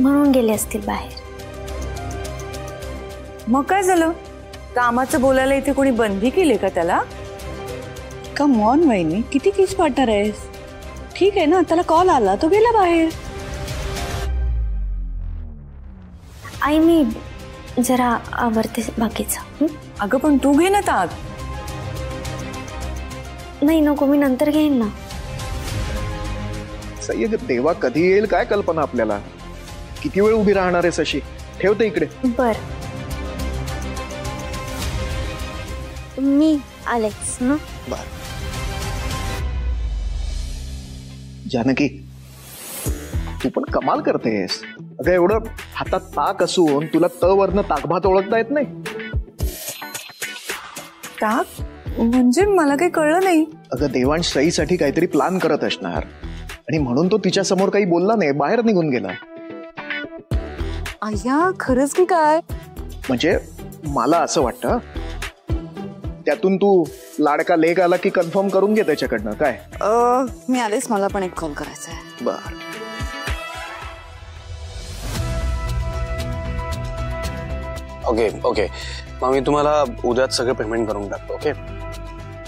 म्हणून गेले असतील बाहेर. मग काय झालं? कामाचं बोलायला इथे कोणी बंदी केली का त्याला? कम ऑन वहिनी, किती किस पार्टनर आहेस? ठीक आहे ना, त्याला कॉल आला तो गेला बाहेर. आई मी जरा आवरते बाकीचं. अगं पण तू घे ना ताक. नाही नको, मी नंतर घेईन ना. सय्यद तेव्हा कधी येईल काय कल्पना आपल्याला? किती वेळ उभी राहणार आहेस अशी? ठेवते इकडे. बर मी आलेच ना. बर जानकी, तू पण कमाल करतेस. अगं एवढं हातात ताक असून तुला त वरनं ताकभात ओळखता येत नाही? ताक म्हणजे मला काही कळलं नाही. अगं देवांश सईसाठी काहीतरी प्लॅन करत असणार आणि म्हणून तो तिच्या समोर काही बोलला नाही, बाहेर निघून गेला. अय्या खरंच की काय? म्हणजे मला असं वाटतं त्यातून तू लाडका लेक आला की कन्फर्म करून घे त्याच्याकडनं. काय मी आलेच, मला पण एक कॉल करायचा आहे. बर ओके ओके, मग मी तुम्हाला उद्याच सगळं पेमेंट करून टाकतो. ओके,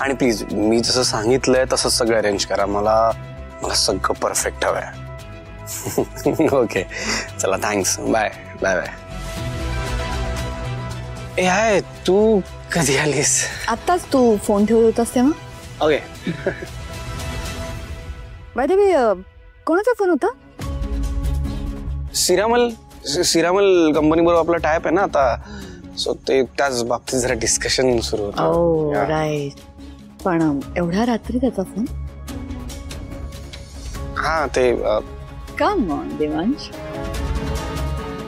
आणि प्लीज मी जसं सांगितलंय तसंच सगळं अरेंज करा. मला सगळं परफेक्ट हवंय. ओके चला, थँक्स. Bye bye bye. ए हाय, तू कधी आलीस? आत्ताच तू फोन ठेवत होतास तेव्हा. ओके. बाय द वे, कोणाचा फोन होता? सिरामल कंपनी बरोबर आपला टायप आहे ना आता, सो ते त्याच बाबतीत जरा डिस्कशन सुरू होतं. राईट. पण एवढ्या रात्री त्याचा फोन? हा ते कम ऑन देवांश,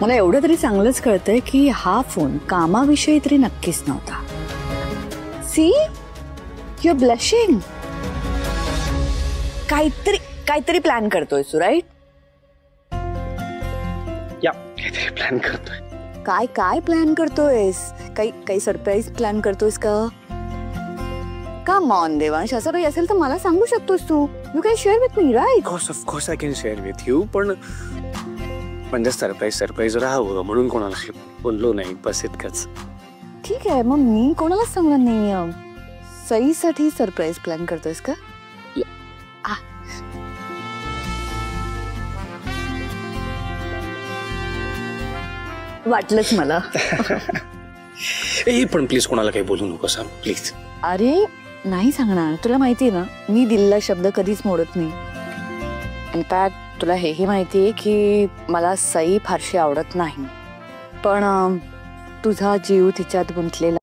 मला एवढं तरी चांगलंच कळतंय की हा फोन कामाविषयी तरी नक्कीच नव्हता. See you are blushing. काहीतरी प्लॅन करतोय तू, राईट? या काहीतरी प्लॅन करतोय. काय प्लॅन करतोयस? काही सरप्राईज प्लॅन करतोयस का? कम ऑन देवांश, असं काही असेल तर मला सांगू शकतोस तू. You can share with me, right? Of course I can share with you, पण सरप्राईज राहावं म्हणून कोणाला बोललो नाही, बस इतकंच. ठीक आहे, मग मी कोणालाच सांगणार नाही. सईसाठी सरप्राईज प्लॅन करतोयस का? वाटलंच मला. पण प्लीज कोणाला काही बोलू नको सांग प्लीज. अरे नाही सांगणार, तुला माहितीये ना मी दिलेला शब्द कधीच मोडत नाही. इनफॅक्ट तुला हेही माहितीये की मला सई फारशी आवडत नाही, पण तुझा जीव तिच्यात गुंतलेला